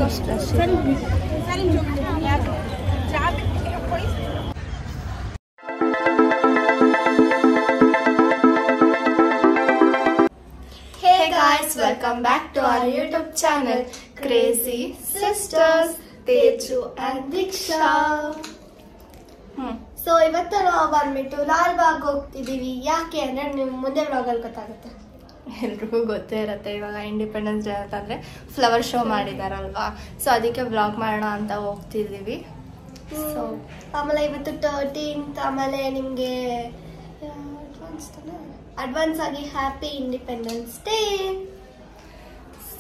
ಅಷ್ಟು rush. Hey guys, welcome back to our YouTube channel Crazy Sisters Teju and Diksha. So ಇವತ್ತು ನಾವು ಬಂದ್ಬಿಟ್ಟು ಲಾಲ್ಬಾಗ್ ಹೋಗ್ತಿದ್ದೀವಿ. ಯಾಕೆ ಅಂದರೆ ನೀವು ಮುಂದೆ ವ್ಲಾಗಲ್ಲಿ ಗೊತ್ತಾಗುತ್ತೆ. ಎಲ್ರಿಗೂ ಗೊತ್ತೇ ಇರುತ್ತೆ, ಇವಾಗ ಇಂಡಿಪೆಂಡೆನ್ಸ್ ಡೇ ಅಂತಂದರೆ ಫ್ಲವರ್ ಶೋ ಮಾಡಿದಾರಲ್ವಾ, ಸೊ ಅದಕ್ಕೆ ವ್ಲಾಗ್ ಮಾಡೋಣ ಅಂತ ಹೋಗ್ತಿದ್ದೀವಿ. ಸೊ ಆಮೇಲೆ ಇವತ್ತು 13th, ಆಮೇಲೆ ನಿಮಗೆ ಅಡ್ವಾನ್ಸ್ ಆಗಿ happy independence day.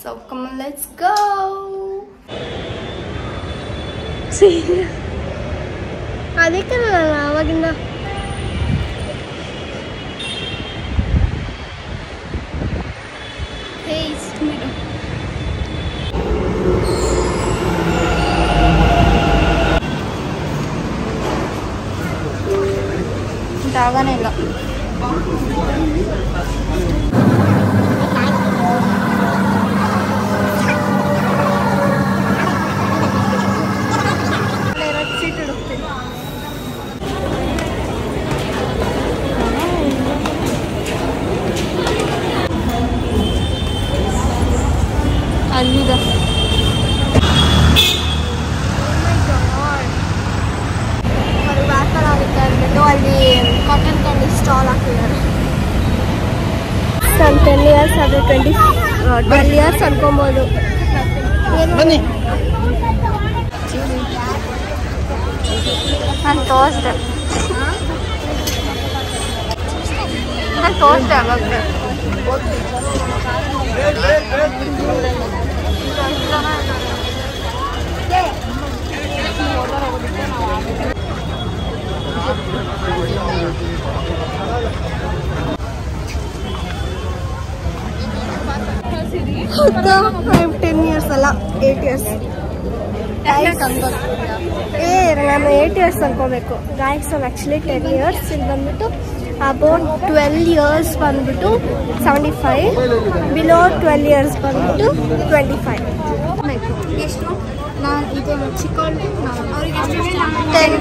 So come on let's go. ಅದಕ್ಕೆ ಅವಾಗಿಂದ ಜಾಗನೇ ಇಲ್ಲ. ಸೀಟ್ ಇಡುತ್ತೀನಿ. ಅಲ್ಲಿದೆ ಅವರು ವ್ಯಾಪಾರ ಆಗುತ್ತೆ ಅಂದ್ಬಿಟ್ಟು ಅಲ್ಲಿ ಕಾಟನ್ ಕ್ಯಾಂಡಿ ಸ್ಟಾಲ್ ಹಾಕಿದ್ದಾರೆ. ಸಮ್ 10 years ಅದು 12 years ಅನ್ಕೊಬೋದು. ನಾನು ತೋರಿಸ್ದೆ ಅವಾಗಲೇ. I'm 10 years ಅಲ್ಲ 8 years. ನಾನು 8 years ಅನ್ಕೋಬೇಕು. ಗಾಯ್ಸ್ ನಾನು ಆ್ಯಕ್ಚುಲಿ 10 years. ಇಲ್ಲಿ ಬಂದ್ಬಿಟ್ಟು ಅಬೌಟ್ 12 years ಬಂದ್ಬಿಟ್ಟು 75, ಬಿಲೋ 12 years ಬಂದ್ಬಿಟ್ಟು 25. ಎಷ್ಟು ನಾನು ಇದು ಚಿಕ್ಕವಳಿಗೆ ಅವ್ರಿಗೆ 10.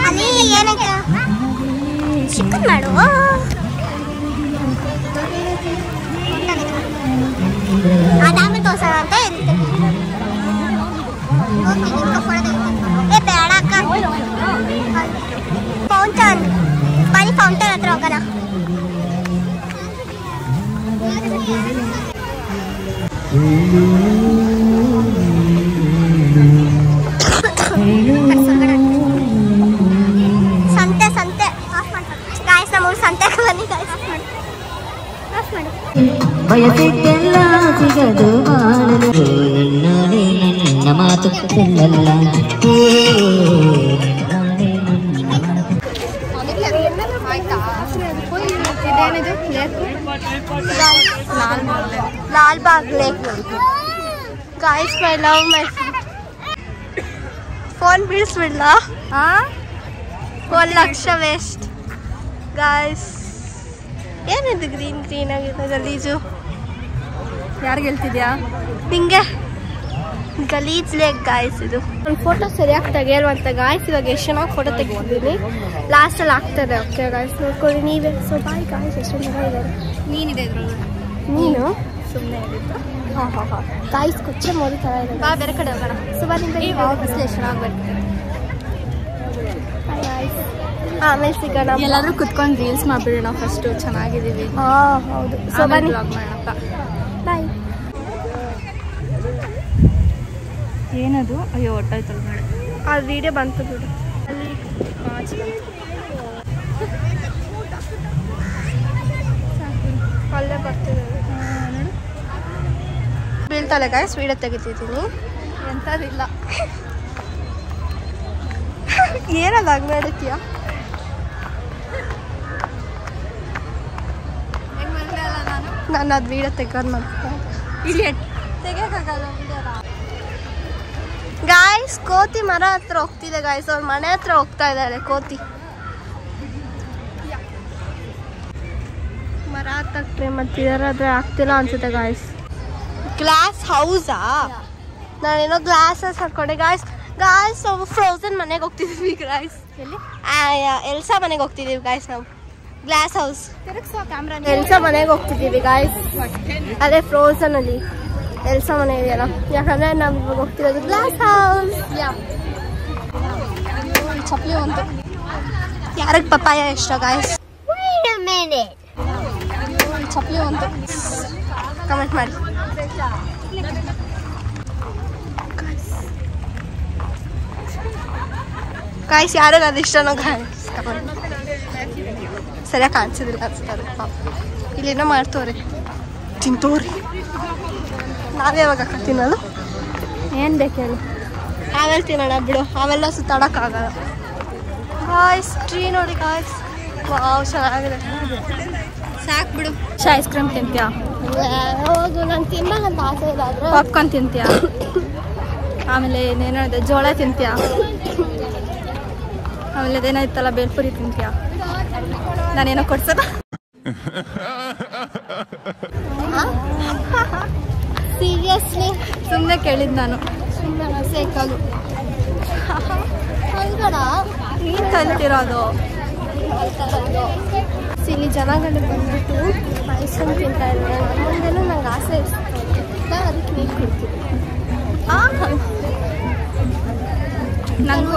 ಅಲ್ಲಿ ಏನಕ್ಕೆ ಚಿಕನ್ ಮಾಡು. ಅದಾಮೆ ತೋರ್ಸೋಣ ಅಂತ ಬೇಡ ಅಕ್ಕ. ಫೌಂಟನ್ ಬರೀ ಫೌಂಟನ್ ಹತ್ರ ಹೋಗೋಣ. ಸಂತೆ ಸಂತೆ ಆಫ್ ಮಾಡಿ ಗಾಯ್ಸ್. ನಮ್ಮ ಸಂತೆಗೆ ಬನ್ನಿ ಗಾಯ್ಸ್. ಆಫ್ ಮಾಡಿ. ಬಯಸಿದ್ದೆಲ್ಲ ಸಿಗದು ಬಾಳಲು ನೋಡಿ ನನ್ನ ಮಾತು ತಿನ್ನಲ್ಲ. ಇದೇನಿದೆ Lalbagh lake. Guys my love my phone ಬೀಳಿಸ್ಬಿಡ್ಲ. 1 ಲಕ್ಷ ವೇಸ್ಟ್ ಗಾಯ್ಸ್. ಏನಿದು ಗ್ರೀನ್ ಗ್ರೀನ್ ಆಗಿದೆ ಗಲೀಜು. ಯಾರು ಗೆಲ್ತಿದ್ಯಾ ನಿಂಗೆ? ಗಲೀಜ್ ಲೇಕ್ ಗಾಯ್ಸ್ ಇದು. ಒಂದು ಫೋಟೋ ಸರಿಯಾಗಿ ತೆಗೆಯಲ್ವಂತ ಗಾಯ್ಸ್. ಇವಾಗ ಎಷ್ಟು ಚೆನ್ನಾಗಿ ಫೋಟೋ ತೆಗಿತಿದ್ದೀನಿ. ಲಾಸ್ಟಲ್ಲಿ ಆಗ್ತದೆ. ಓಕೆ ಗಾಯ್ಸ್ ನೋಡ್ಕೊಳ್ಳಿ ನೀವೇ. So bye guys. ಎಷ್ಟು ಜನ ಇದ್ದಾರೆ. ನೀನಿದೆ ಇದ್ರಲ್ಲಿ. ನೀನು ಸುಮ್ಮನೆ ಹೇಳಿದ್ದು. ಹಾಂ ಗಾಯ್ಸ್ ಕೊಚ್ಚೆ ಮೋದಿ ಥರ ಇದೆ. ಬಾ ಬೇರೆ ಕಡೆ ಹೋಗೋಣ. ಸುಮಾರಿಂದ ಎಷ್ಟು ಚೆನ್ನಾಗಿ ಬರ್ತದೆ. ಗಾಯ್ಸ್ ಆಮೇಲೆ ಸಿಗೋಣ. ಎಲ್ಲಾದ್ರೂ ಕುತ್ಕೊಂಡು ರೀಲ್ಸ್ ಮಾಡ್ಬಿಡೋಣ ಫಸ್ಟು. ಚೆನ್ನಾಗಿದ್ದೀವಿ. ಹೌದು. ಸೊ ಬನ್ನಿ ವ್ಲಾಗ್ ಮಾಡೋಣ. ಬಾಯ್. ಏನದು? ಅಯ್ಯೋ ಹೊಟ್ಟಾಯ್ತಲ್ಲ ಮಾಡಿ. ಆ ವಿಡಿಯೋ ಬಂತು ಬಿಡು. ಅಲ್ಲಿ ಅಲ್ಲೇ ಬರ್ತಿದೆ ನೋಡು. ಬೀಳ್ತಾಳೆ ಗಾಯ್ಸ್. ವಿಡಿಯೋ ತೆಗಿತಿದ್ದೀನಿ. ಎಂಥದಿಲ್ಲ. ಏನದು ಹಂಗೆ ನಡೀತೀಯ? ನಾನು ಅದು ವಿಡಿಯೋ ತೆಗೋದು ಮಾಡ್ತೀನಿ. ಇಲ್ಲಿ ತೆಗಿಯೋಕ್ಕಾಗಲ್ಲ ವಿಡಿಯೋನ. ಗಾಯ್ಸ್ ಕೋತಿ ಮರ ಹತ್ರ ಹೋಗ್ತಿದೆ ಗಾಯ್ಸ್. ಅವ್ರ ಮನೆ ಹತ್ರ ಹೋಗ್ತಾ ಇದ್ದಾರೆ ಕೋತಿ. ಮರ ಹತ್ತಕ್ಕೆ ಟ್ರೈ ಮಾಡ್ತಿದ್ದಾರೆ, ಆದರೆ ಆಗ್ತಿಲ್ಲ ಅನ್ಸುತ್ತೆ ಗಾಯ್ಸ್. ಗ್ಲಾಸ್ ಹೌಸಾ? ನಾನೇನೋ ಗ್ಲಾಸಸ್ ಹಾಕೊಂಡೆ ಗಾಯ್ಸ್. ಗಾಯ್ಸ್ ನಾವು ಫ್ರೋಸನ್ ಮನೆಗೆ ಹೋಗ್ತಿದ್ದೀವಿ ಗಾಯ್ಸ್. ಎಲ್ಸಾ ಮನೆಗೆ ಹೋಗ್ತಿದ್ದೀವಿ ಗಾಯ್ಸ್. ನಾವು ಗ್ಲಾಸ್ ಹೌಸ್ ಎಲ್ಸಾ ಮನೆಗೆ ಹೋಗ್ತಿದ್ದೀವಿ ಗಾಯ್ಸ್. ಅದೇ ಫ್ರೋಸನ್ ಅಲ್ಲಿ ಎಲ್ಸಾ ಮನೆ ಇದೆಯಲ್ಲ, ಯಾಕಂದ್ರೆ ನಾವು ಇವಾಗ ಹೋಗ್ತಿರೋದು ಗ್ಲಾಸ್ ಹೌಸ್. ಚಪ್ಪಲಿ ಒಂದು ಯಾರಿಗೆ ಪಪ್ಪಾಯ ಇಷ್ಟ ಗಾಯ್ಸ್? ಚಪ್ಪಲಿ ಒಂದು ಕಮೆಂಟ್ ಮಾಡಿ ಗಾಯ್ಸ್. ಯಾರಿಗೆ ಅದು ಇಷ್ಟನೋ ಗಾಯ್ಸ್ ಕಮೆಂಟ್. ಸರಿಯಾಗಿ ಕಾಣಿಸೋದಿಲ್ಲ ಅನ್ಸುತ್ತೆ. ಇಲ್ಲೇನೋ ಮಾಡ್ತವ್ರಿ, ತಿಂತವ್ರಿ. ನಾವೇ ಯಾವಾಗ ತಿನ್ನೋದು? ಏನು ಬೇಕು ಹೇಳಿ, ಆಮೇಲೆ ತಿನ್ನೋಣ ಬಿಡು. ಅವೆಲ್ಲ ಸುತ್ತಾಡೋಕ್ಕಾಗಲ್ಲ ಗಾಯ್ಸ್. ಟ್ರೀ ನೋಡಿ ಗಾಯ್ಸ್, ವಾವ್ ಚೆನ್ನಾಗಿದೆ. ಸಾಕು ಬಿಡು. ಐಸ್ ಕ್ರೀಮ್ ತಿಂತೀಯಾ? ಹೌದು, ನಾನು ತಿನ್ನೋಂತ ಆಸೆ ಇಲ್ಲ. ಆದ್ರೆ ಪಾಪ್ಕಾರ್ನ್ ತಿಂತೀಯಾ? ಆಮೇಲೆ ಏನೇನೋ ಜೋಳ ತಿಂತೀಯಾ? ಆಮೇಲೆ ಅದೇನೋ ಇತ್ತಲ್ಲ ಬೇಲ್ಪುರಿ ತಿಂತೀಯಾ? ನಾನೇನೋ ಕೊಡ್ಸೋದ? ಸೀರಿಯಸ್ಲಿ ಸುಮ್ಮನೆ ಕೇಳಿದ್ದು ನಾನು. ಸುಮ್ಮನೆ ಸೇಕಲು ನೀನು ಕಲ್ತಿರೋದು. ಇಲ್ಲಿ ಜನಗಳು ಬಂದ್ಬಿಟ್ಟು ಐಸ್ ಕ್ರೀಮ್ ತಿಂತಾ ಇದ್ದಾರೆ. ಮುಂದೆನೂ ನಂಗೆ ಆಸೆ ಇರ್ತದೆ, ನಾನು ಅದಕ್ಕೆ ನೀರು ಕೊಡ್ತೀನಿ. ನನಗೂ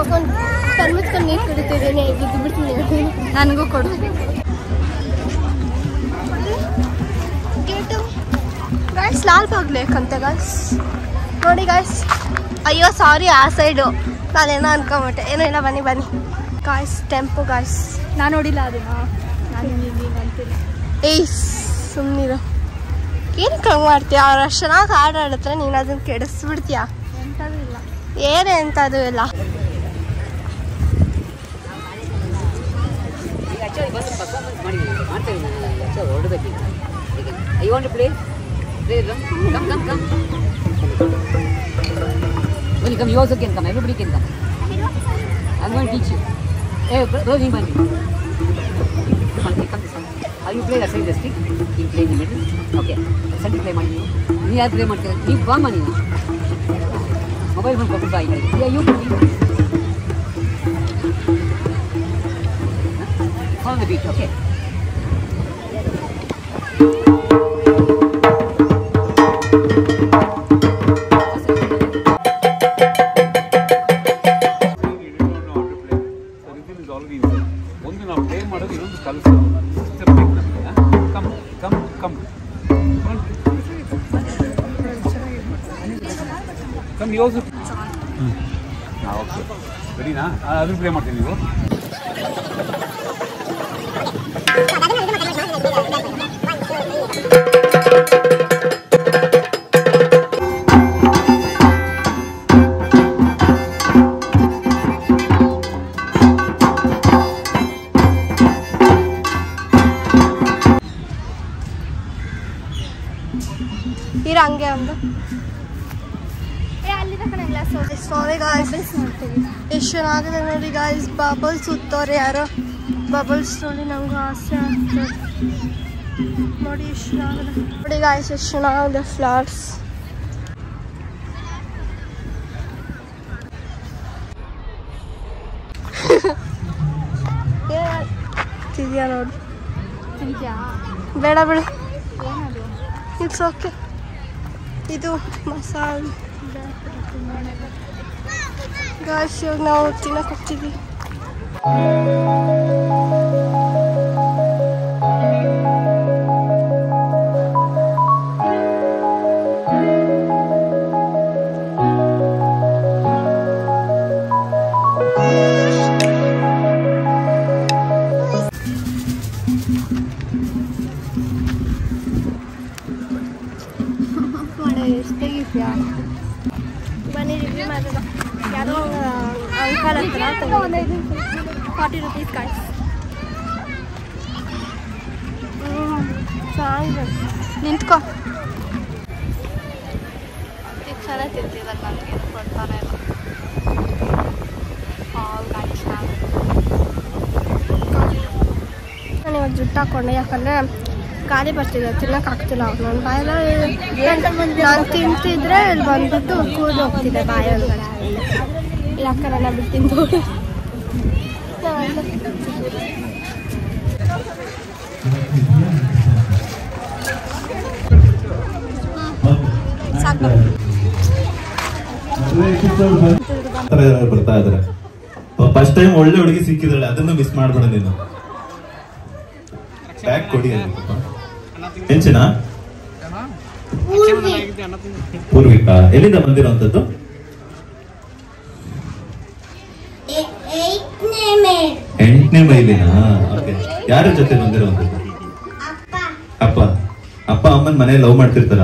ಕಣ್ಮುಚ್ಕೊಂಡು ನೀರು ಕುಡಿತಿದ್ದೀನಿ, ಬಿದ್ದು ಬಿಡ್ತೀನಿ. ನನಗೂ ಕೊಡು. ಗಾಯ್ಸ್ ಲಾಲ್ ಬಾಗ್ ಲೇಕ್ ಅಂತ ಗಾಯ್ಸ್. ನೋಡಿ ಗಾಯ್ಸ್. ಅಯ್ಯೋ ಸಾರಿ, ಆ ಸೈಡು ನಾನೇನೋ ಅನ್ಕೊಂಬಿಟ್ಟೆ. ಏನೋ ಇಲ್ಲ, ಬನ್ನಿ ಬನ್ನಿ ಗಾಯ್ಸ್. Tempo guys. ನಾನು ನೋಡಿಲ್ಲ ಅದನ್ನ. ನಾನು ಅಂತೀನಿ. ಏಯ್ ಸುಮ್ಮನಿರು, ಏನು ಕಂಗೆ ಮಾಡ್ತೀಯ? ಅವ್ರು ಅಷ್ಟು ಚೆನ್ನಾಗಿ ಹಾಡು ಆಡಿದ್ರೆ ನೀನು ಅದನ್ನ ಕೆಡಿಸ್ಬಿಡ್ತೀಯ. ಎಂಥದ್ದು ಇಲ್ಲ, ಏನೆಂಥದ್ದು ಇಲ್ಲ. When you come, you also can come. Everybody can come. I'm going to teach you. Hey, Rosie, man. Come on, come this one. You play the side the stick. You play in the middle. Okay. Center play money. You have to play money. You bomb money. Mobile phone could buy. Yeah, you can. Follow the beat. Okay. ರೆಡಿನಾ? ಅದನ್ನು play ಮಾಡ್ತೀನಿ ನೀವು. ಇರ ಹಂಗೆ ಒಂದು ಎಷ್ಟು ಚೆನ್ನಾಗಿದೆ ನೋಡಿ ಗಾಯ್ಸ್. ಬಬಲ್ಸ್ ಸುತ್ತೋರೆ ಯಾರೋ. ಬಬಲ್ಸ್ ನೋಡಿ ನಂಗೂ ಆಸೆ ಆಗ್ತದೆ. ನೋಡಿ ಎಷ್ಟು ಚೆನ್ನಾಗಿದೆ ನೋಡಿ ಗಾಯ್ಸ್, ಎಷ್ಟು ಚೆನ್ನಾಗಿದೆ ಫ್ಲವರ್ಸ್. ತಿದ್ಯಾ ನೋಡಿ. ಬೇಡ ಬೇಡ, ಇಟ್ಸ್ ಓಕೆ. ಇದು ಮಸಾಲೆ ಗಾಯ್ಸ್. ಇವಾಗ ನಾವು ತಿನ್ನಕ್ಕೆ ಹೋಗ್ತೀವಿ. ಎಷ್ಟಾಗಿದ್ಯಾ? ಬನ್ನಿ ರಿವ್ಯೂ ಮಾಡೋಣ. ಯಾರೋ ಅಂಕಲ್ ಹತ್ರ 40 rupees ಗಾಯ್ಸ್. ಚೆನ್ನಾಗಿದೆ. ನಿಂತ್ಕೊ. ಈಗ ಚೆನ್ನಾಗಿ ತಿಂತಿದ್ದಾರೆ, ನನಗೆ ಕೊಡ್ತಾನೆ ಇಲ್ಲ. ನಾನು ಇವಾಗ ಜುಟ್ಟು ಹಾಕ್ಕೊಂಡೆ, ಯಾಕಂದರೆ ಗಾಳಿ ಬರ್ತಿದೆ, ತಿನ್ನೋಕ್ಕಾಗ್ತಿಲ್ಲ. ನನ್ನ ಬಾಯೆಲ್ಲ ನಾನು ತಿಂತಿದ್ರೆ ಇಲ್ಲಿ ಬಂದ್ಬಿಟ್ಟು ಕೂದಲು ಹೋಗ್ತಿದೆ ಬಾಯೊಳಗಡೆ. ಯಾಕೆ ನನ್ನ ಬಿಡ್ತೀನಿ ನೋಡಿ. ಬರ್ತಾ ಇದ್ರೆ ಫಸ್ಟ್ ಟೈಮ್ ಒಳ್ಳೆ ಹುಡುಗಿ ಸಿಕ್ಕಿದಾಳೆ, ಅದನ್ನು ಮಿಸ್ ಮಾಡ್ಬೇಡ ನೀನು. ಬ್ಯಾಗ್ ಕೊಡಿ. ಹೆಂಚಿನ ಪೂರ್ವಿಕಾ ಎಲ್ಲಿಂದ ಬಂದಿರೋಂಥದ್ದು? 8ನೇ ಮೈಲಿನ. ಓಕೆ, ಯಾರ ಜೊತೆ ಬಂದಿರೋಂಥದ್ದು? ಅಪ್ಪ. ಅಪ್ಪ ಅಮ್ಮನ ಮನೆ ಲವ್ ಮಾಡ್ತಿರ್ತಾರ?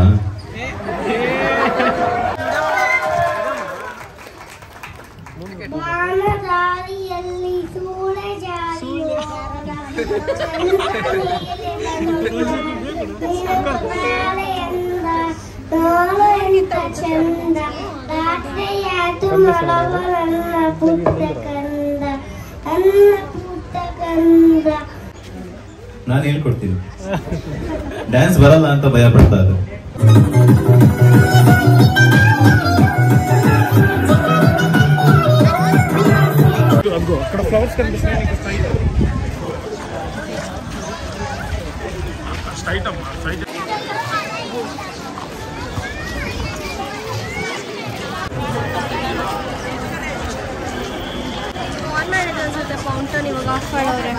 ನಾನು ಹೇಳ್ಕೊಡ್ತೀನಿ. ಡ್ಯಾನ್ಸ್ ಬರಲ್ಲ ಅಂತ ಭಯ ಪಡ್ತಾ ಇದ್ದೆ. ಫೌಂಟನ್ ಇವಾಗ ಆಫ್ ಮಾಡೋರೆ.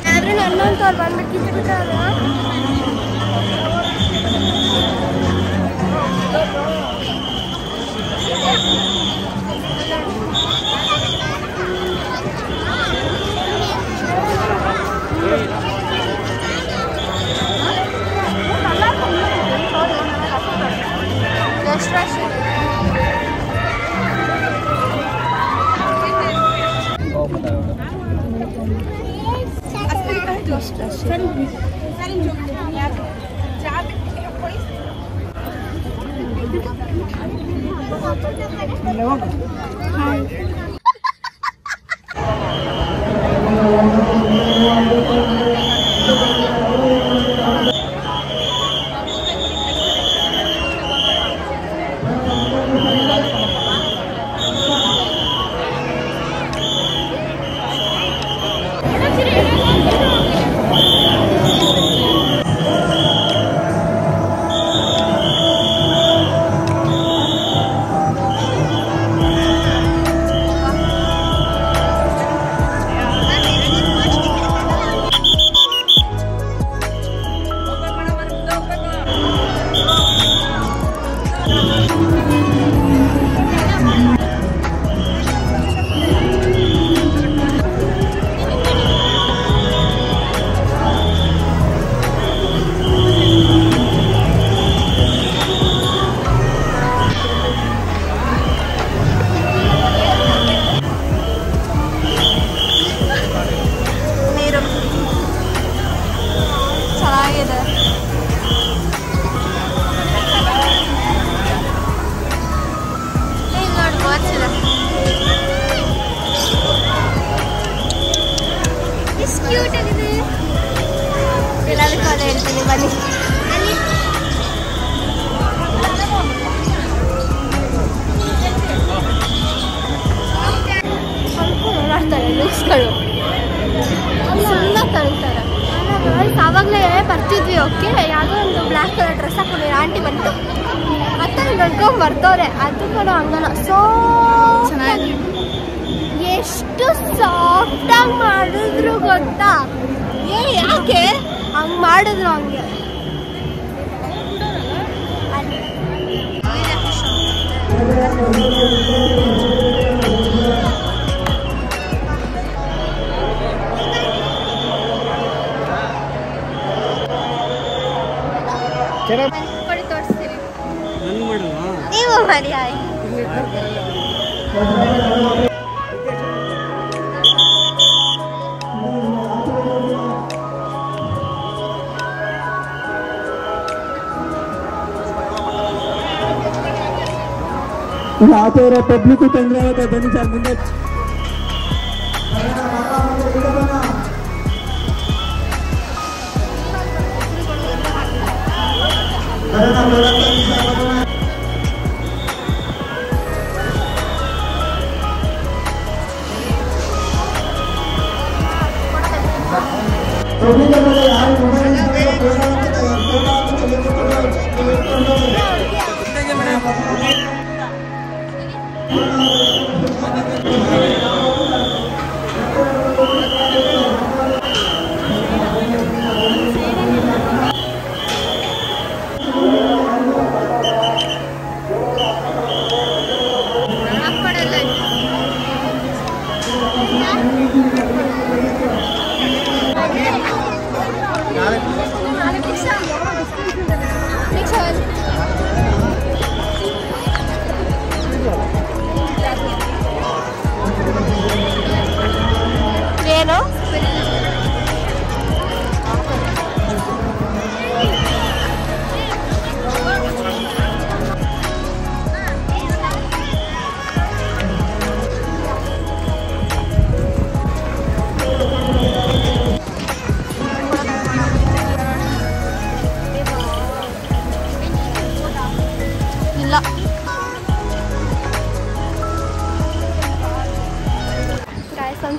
ಯಾರು ನನ್ನಂತವ್ರು ಬಂದು ಕಿತ್ಬಿಟ್ಟಾರ. ಆವಾಗಲೇ ಬರ್ತಿದ್ವಿ. ಓಕೆ, ಯಾವುದೋ ಒಂದು ಬ್ಲ್ಯಾಕ್ ಕಲರ್ ಡ್ರೆಸ್ ಹಾಕೊಂಡು ಆಂಟಿ ಬಂತು ಮತ್ತೆ ನಡ್ಕೊಂಡು ಬರ್ತವ್ರೆ. ಅದು ಕೂಡ ಹಂಗನ ಸೋ ಚೆನ್ನಾಗಿ ಎಷ್ಟು ಸಾಫ್ಟಾಗಿ ಮಾಡಿದ್ರು ಗೊತ್ತಾ? ಯಾಕೆ ಹಂಗೆ ಮಾಡಿದ್ರು? ಹಂಗೆ ಕೊಡಿ ತೋರಿಸ್ತೀನಿ. ನೀವು ಮಾಡಿ ಆಯ್ತು. आते रहे पब्लिक को ತೊಂದರೆ ಆಗುತ್ತೆ ಬನ್ನಿ ಸರ್ ಮುಂದೆ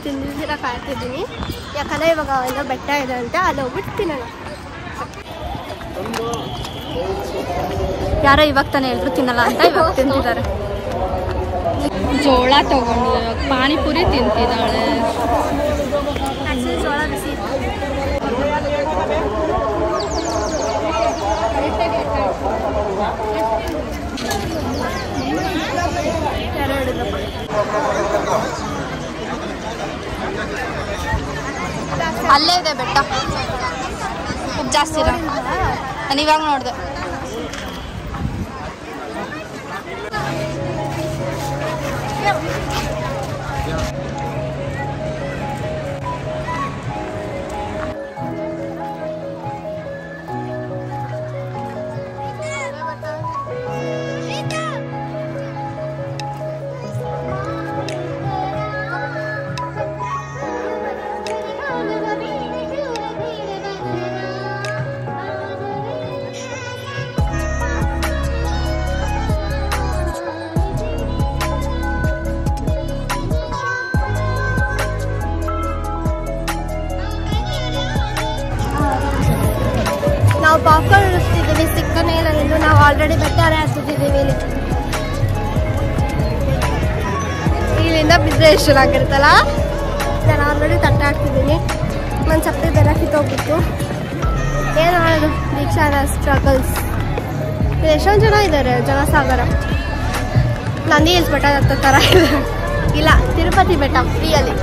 ತಿಂದಿದ್ದೀರ ಕಾಯ್ತಿದ್ದೀನಿ ಯಾಕಂದರೆ ಇವಾಗ ಏನೋ ಬೆಟ್ಟ ಇದೆ ಅಂತ ಅಲ್ಲಿ ಹೋಗ್ಬಿಟ್ಟು ತಿನ್ನೋಣ. ಯಾರೋ ಇವಾಗ ತಾನೇ ಹೇಳಿದ್ರು ತಿನ್ನಲ್ಲ ಅಂತ ಇವಾಗ ತಿಂತಿದ್ದಾರೆ. ಜೋಳ ತಗೊಂಡು ಪಾನಿಪುರಿ ತಿಂತಿದ್ದಾಳೆ. ಆ್ಯಕ್ಚುಲಿ ಜೋಳ ಬಿಸಿ ಯಾರೋ ಹೇಳಿದ್ರಪ್ಪ. ಅಲ್ಲೇ ಇದೆ ಬೆಟ್ಟ, ಉಪ್ಪು ಜಾಸ್ತಿ ಇಲ್ಲ. ನಾನು ಇವಾಗ ನೋಡಿದೆ. ನಾವು ಪಾಪ್ಕಾರ್ನ್ ಇಳಿಸ್ತಿದ್ದೀವಿ, ಸಿಕ್ಕನೇ ಇಲ್ಲ ಎಂದು ನಾವು ಆಲ್ರೆಡಿ ಬೆಟ್ಟಾರೆ ಹತ್ತಿದ್ದೀವಿ. ಇಲ್ಲಿಂದ ಬಿದ್ದರೆ ಎಷ್ಟು ಚೆನ್ನಾಗಿರುತ್ತಲ್ಲ. ನಾನು ಆಲ್ರೆಡಿ ತಟ್ಟಾಡ್ತಿದ್ದೀನಿ. ನನ್ನ ಚಪ್ಪಲಿ ಬೆಲ್ಲ ಕಿತ್ತೋಗ್ಬಿಟ್ಟು ಏನು ಮಾಡೋದು, ದೀಕ್ಷಾನ ಸ್ಟ್ರಗಲ್ಸ್. ಎಷ್ಟೊಂದು ಜನ ಇದ್ದಾರೆ, ಜನಸಾಗರ. ನಂದಿ ಹಿಲ್ಸ್ ಬೆಟ್ಟ ಹತ್ತೋ ಥರ ಇದೆ. ಇಲ್ಲ, ತಿರುಪತಿ ಬೆಟ್ಟ ಫ್ರೀಯಲ್ಲಿ.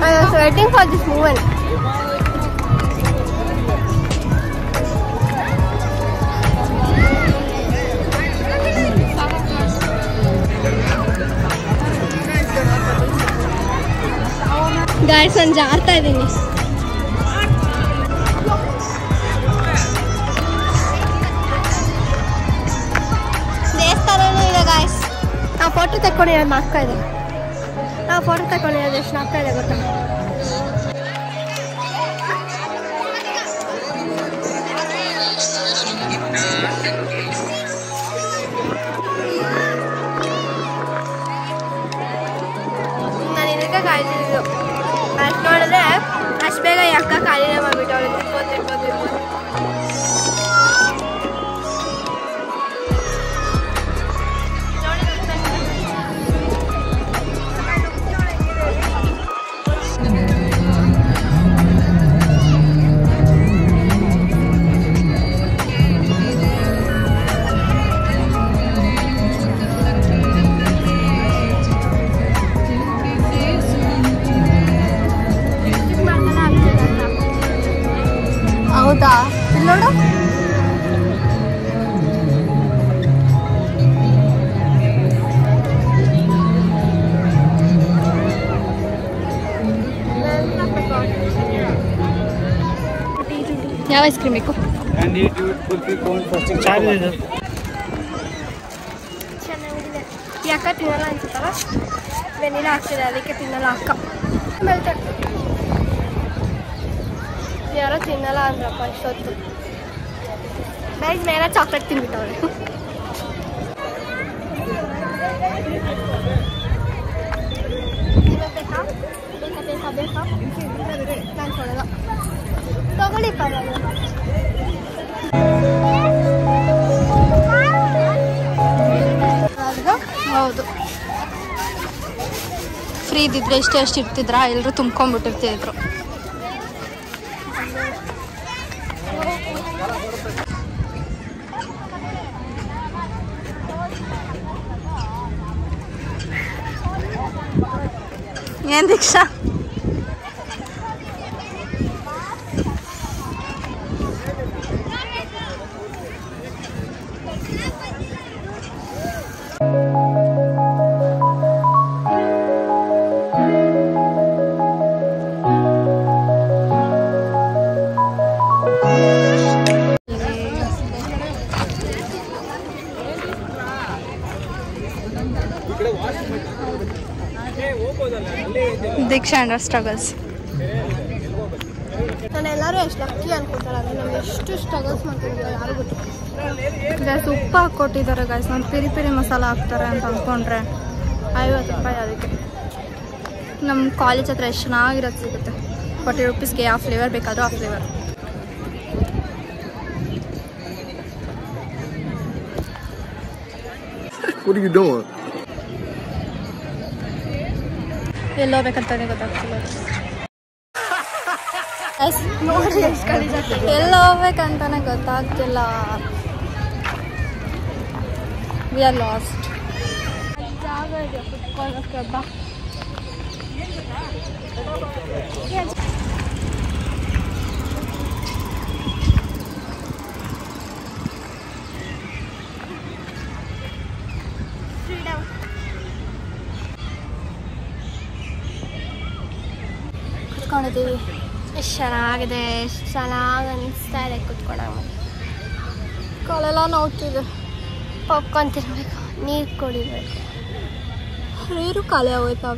I was waiting for this moment. Guys, ನಾನು ಜಾರ್ತಾ ಇದ್ದೀನಿ. ದೇವಸ್ಥಾನನೂ ಇದೆ ಗಾಯ್ಸ್. ನಾವು ಫೋಟೋ ತೆಕ್ಕೊಂಡಿರೋದು ಆಗ್ತಾ ಇದೆ. ನಾವು ಫೋಟೋ ತಗೊಂಡಿರೋದು ಎಷ್ಟು ಆಗ್ತಾ ಇದೆ ಗೊತ್ತಾ? ನಾನು ಇದಕ್ಕೆ ಕಾಯ್ತಿದ್ದು. ಅಷ್ಟು ನೋಡಿದ್ರೆ ಅಷ್ಟು ಬೇಗ ಯಾಕೆ ಕಾಲಿನೇ ಮಾಡಿಬಿಟ್ಟು ಅವ್ರಿಗೆ ಇರ್ಬೋದು. ಹೌದಾ? ಇಲ್ಲಿ ನೋಡು. ಯಾವ ಐಸ್ ಕ್ರೀಮ್ ಬೇಕು? ಚೆನ್ನಾಗಿದೆ. ಯಾಕ ತಿನ್ನಲ್ಲ ಅನ್ಸುತ್ತಲ್ಲ, ವೆನಿಲಾ ಹಾಕ್ತಿದೆ ಅದಕ್ಕೆ ತಿನ್ನಲ್ಲ ಅಕ್ಕ. ಯಾರೋ ತಿನ್ನಲ್ಲ ಅಂದ್ರಪ್ಪ ಇಷ್ಟೊತ್ತು. ಗೈಸ್ ಮೇಲ ಚಾಕ್ಲೇಟ್ ತಿನ್ಬಿಟ್ಟವ್ರೆ. ಬೇಕಾ ನಾನು ಕೊಡಲ್ಲ, ತಗೊಳ್ಳಿ ಪರವಾಗಿಲ್ಲ. ಹೌದು, ಫ್ರೀ ಇದ್ದಿದ್ರೆ ಎಷ್ಟು ಇರ್ತಿದ್ರ, ಎಲ್ಲರೂ ತುಂಬ್ಕೊಂಡ್ಬಿಟ್ಟಿರ್ತಿದ್ರು. ಏನ್ ದೀಕ್ಷಾ? ದೀಕ್ಷಾ ಅಂಡ್ ಸ್ಟ್ರಗಲ್ಸ್. ನಾನೆಲ್ಲರೂ ಎಷ್ಟು ಲಕ್ಕಿ ಅನ್ಕೊತಾರೆ ಅಂದರೆ ನಮ್ಗೆ ಎಷ್ಟು ಸ್ಟ್ರಗಲ್ಸ್ ಮಾಡ್ತಿರ್ತಾರೆ ಯಾರು ಗೊತ್ತಿಲ್ಲ. ಗೈಸ್ ಉಪ್ಪು ಹಾಕ್ಕೊಟ್ಟಿದ್ದಾರೆ ಗೈಸ್, ನಾನು ಪಿರಿ ಮಸಾಲ ಹಾಕ್ತಾರೆ ಅಂತ ಅಂದ್ಕೊಂಡ್ರೆ 50 ರೂಪಾಯಿ. ಅದಕ್ಕೆ ನಮ್ಮ ಕಾಲೇಜ್ ಹತ್ರ ಎಷ್ಟು ಚೆನ್ನಾಗಿರೋದು ಸಿಗುತ್ತೆ. 40 ರೂಪೀಸ್ಗೆ ಯಾವ ಫ್ಲೇವರ್ ಬೇಕಾದರೂ ಆ ಫ್ಲೇವರ್. ಎಲ್ಲೋ ಬೇಕಂತಾನೆ ಗೊತ್ತಾಗ್ತಿಲ್ಲ. ನೋಡಿ ಎಷ್ಟು ಕಲಿಜಾಗ್ತದೆ, ಎಲ್ಲ ಹೋಗ್ಬೇಕಂತಾನೆ ಗೊತ್ತಾಗ್ತಿಲ್ಲ. We are last. ಜಾಗ ಇದೆಯಾ ಕುತ್ಕೊಳ್ಳೋಕ್ಕೆ? ಬಾ. ಕುತ್ಕೊಂಡಿದ್ದೀವಿ. ಎಷ್ಟು ಚೆನ್ನಾಗಿದೆ, ಎಷ್ಟು ಚೆನ್ನಾಗಿ ಅನಿಸ್ತಾ ಇದೆ ಕುತ್ಕೊಳ್ಳೋಣ. ಕಾಲೆಲ್ಲ ನೋಡ್ತಿದೆ. ಪಾಪ್ಕಾರ್ನ್ ತಿನ್ಬೇಕು, ನೀರು ಕುಡಿಬೇಕು. ನೀರು ಖಾಲಿ ಆಗೋಯ್ತು.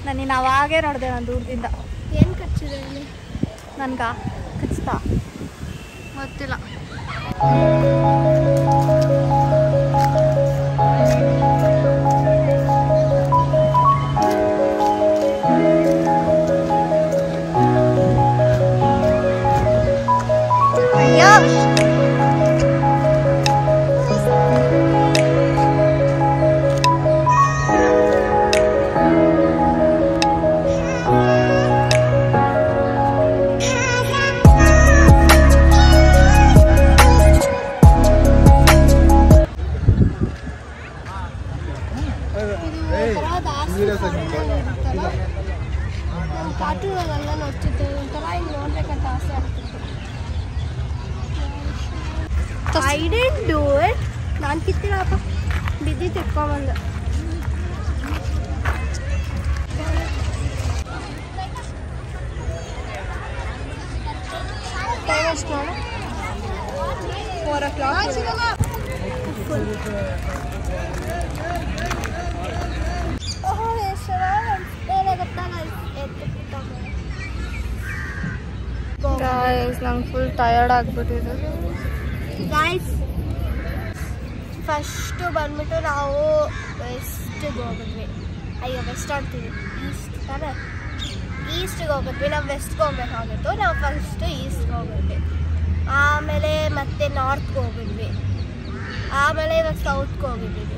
ನಾನು ಅವಾಗೇ ನೋಡಿದೆ, ನಾನು ದೂರದಿಂದ. ಏನು ಕಚ್ಚಿದೆ ಇಲ್ಲಿ ನನ್ಗ? ಕಚ್ತಾ ಗೊತ್ತಿಲ್ಲ. ಅಯ್ಯೋ ಕಾರ್ಟೂನೆಲ್ಲ ನೋಡ್ತಿದ್ದೆ, ಒಂಥರ ಹಿಂಗೆ ನೋಡ್ಬೇಕಂತ ಆಸೆ ಆಗ್ತಿತ್ತು. I did do it. ನಾನು ಕಿತ್ತಿಲ್ಲಪ್ಪ, ಬಿದ್ದಿ ತಿಟ್ಕೊಂಬಂದೆ. ಟೈಮ್ ಎಷ್ಟು ನೋಡು? 4 o'clock. ಗಾಯ್ಸ್ ನಂಗೆ ಫುಲ್ ಟಯರ್ಡ್ ಆಗಿಬಿಟ್ಟಿದೆ. ಗಾಯ್ಸ್ ಫಸ್ಟು ಬಂದ್ಬಿಟ್ಟು ನಾವು ವೆಸ್ಟಿಗೆ ಹೋಗಿದ್ವಿ. ಅಯ್ಯೋ ವೆಸ್ಟ್ ಆಡ್ತೀವಿ, ಈಸ್ಟ್ ತಾನೇ, ಈಸ್ಟಿಗೆ ಹೋಗಿದ್ವಿ. ನಾವು ವೆಸ್ಟ್ಗೆ ಹೋಗ್ಬೇಕಾಗಿತ್ತು, ನಾವು ಫಸ್ಟು ಈಸ್ಟ್ಗೆ ಹೋಗಿದ್ವಿ. ಆಮೇಲೆ ಮತ್ತೆ ನಾರ್ತ್ಗೆ ಹೋಗಿದ್ವಿ. ಆಮೇಲೆ ಇವಾಗ ಸೌತ್ಗೆ ಹೋಗಿದ್ದೀವಿ.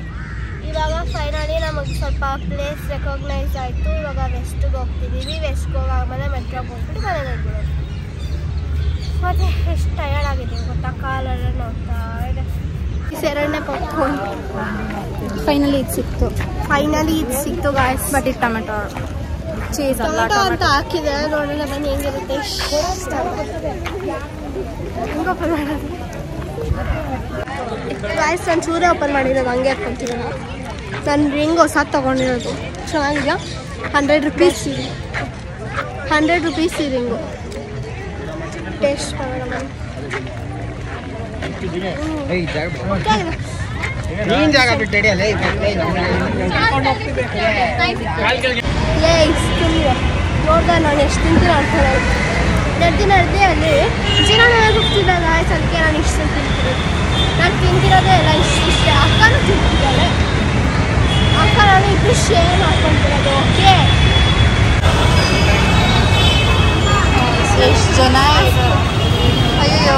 ಇವಾಗ ಫೈನಲಿ ನಮಗೆ ಸ್ವಲ್ಪ ಪ್ಲೇಸ್ ರೆಕಗ್ನೈಸ್ ಆಯಿತು. ಇವಾಗ ವೆಸ್ಟಿಗೆ ಹೋಗ್ತಿದ್ದೀವಿ. ವೆಸ್ಟ್ಗೆ ಹೋಗಾದ್ಮೇಲೆ ಮೆಟ್ರೋಗೆ ಹೋಗ್ಬಿಟ್ಟು ಮನೆಗೆ ಹೋಗ್ಬಿಡೋದು. ಮತ್ತು ಎಷ್ಟು ಟಯರ್ಡ್ ಆಗಿದ್ದೀವಿ ಗೊತ್ತಾ, ಕಾಲೆಲ್ಲ ನೋಡ್ತಾ ಇದೆ. ಎರಡನೇ ಪಾಪ್ಕಾರ್ನ್ ಫೈನಲಿ ಇದು ಸಿಕ್ತು ಗಾಯ್ಸ್. ಬಟ್ ಇದು ಟೊಮೆಟೊ ಚೀಸ್ ಅಲ್ಲ, ಟೊಮೆಟೊ ಹಾಕಿದೆ. ನೋಡೋಣ ಬನ್ನಿ ಹೆಂಗಿರುತ್ತೆ. ಹೆಂಗಪ್ಪ ಮಾಡೋದು? ಗಾಯ್ಸ್ ನಾನು ಚೂರೇ ಓಪನ್ ಮಾಡಿರೋದು ಹಂಗೆ ಹಾಕ್ಕೊಂತಿರೋದು. ನಾನು ರಿಂಗ್ ಹೊಸ ತೊಗೊಂಡಿರೋದು ಚೆನ್ನಾಗಿದೆಯಾ. 100 rupees ಈ ರಿಂಗು. ಟೇಸ್ಟ್ ಮಾಡೋಣ. ನೋಡ್ದ ನಾನು ಎಷ್ಟು ತಿಂತೀನಿ ಅಂತಾರೆ. ನಡೆದಿ ಅಲ್ಲಿ ಜೀನ ನನಗೆ ಹೋಗ್ತಿದ್ದ ಗಾಯ್ಸ್, ಅದಕ್ಕೆ ನಾನು ಇಷ್ಟು ತಿಂತಿರೋದು. ನಾನು ತಿಂತಿರೋದೇ ಎಲ್ಲ ಇಷ್ಟೇ. ಅಕ್ಕನೂ ತಿಂತಿದ್ದಾಳೆ. ಅಕ್ಕ ನಾನು ಇಬ್ಬರು ಶೇರ್ ಮಾಡ್ಕೊತಿರೋದು. ಓಕೆ ಎಷ್ಟು ಜನ ಅಯ್ಯೋ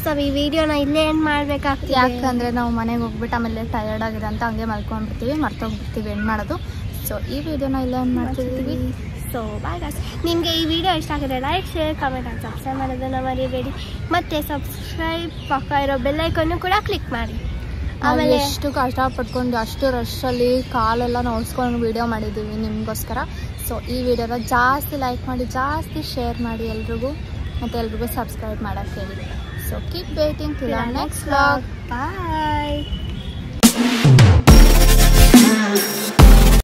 ನಾವು ಈ ವಿಡಿಯೋನ ಇಲ್ಲೇ ಏನು ಮಾಡಬೇಕಾಗ್ತದೆ, ಯಾಕಂದರೆ ನಾವು ಮನೆಗೆ ಹೋಗ್ಬಿಟ್ಟು ಆಮೇಲೆ ಟಯರ್ಡ್ ಆಗಿದೆ ಅಂತ ಹಂಗೆ ಮಲ್ಕೊಂಡ್ಬಿಡ್ತೀವಿ, ಮರ್ತೋಗ್ಬಿಡ್ತೀವಿ ಏನು ಮಾಡೋದು. ಸೊ ಈ ವಿಡಿಯೋನ ಇಲ್ಲೇ ಏನು ಮಾಡ್ತಿದ್ದೀವಿ. So bye guys. ನಿಮಗೆ ಈ ವಿಡಿಯೋ ಇಷ್ಟ ಆಗಿದೆ like share comment and subscribe ಮಾಡೋದನ್ನು ಮರಿಬೇಡಿ. ಮತ್ತು ಸಬ್ಸ್ಕ್ರೈಬ್ ಪಕ್ಕ ಇರೋ ಬೆಲ್ಲೈಕನ್ನು ಕೂಡ ಕ್ಲಿಕ್ ಮಾಡಿ. ಆಮೇಲೆ ಎಷ್ಟು ಕಷ್ಟಪಟ್ಕೊಂಡು ಅಷ್ಟು ರಶಲ್ಲಿ ಕಾಲೆಲ್ಲ ನೋಡ್ಸ್ಕೊಂಡು ವಿಡಿಯೋ ಮಾಡಿದ್ದೀವಿ ನಿಮಗೋಸ್ಕರ. ಸೊ ಈ ವಿಡಿಯೋನ ಜಾಸ್ತಿ ಲೈಕ್ ಮಾಡಿ, ಜಾಸ್ತಿ ಶೇರ್ ಮಾಡಿ ಎಲ್ರಿಗೂ, ಮತ್ತು ಎಲ್ರಿಗೂ ಸಬ್ಸ್ಕ್ರೈಬ್ ಮಾಡೋಕ್ಕೆ ಹೇಳಿ. So keep waiting till our next vlog. Bye.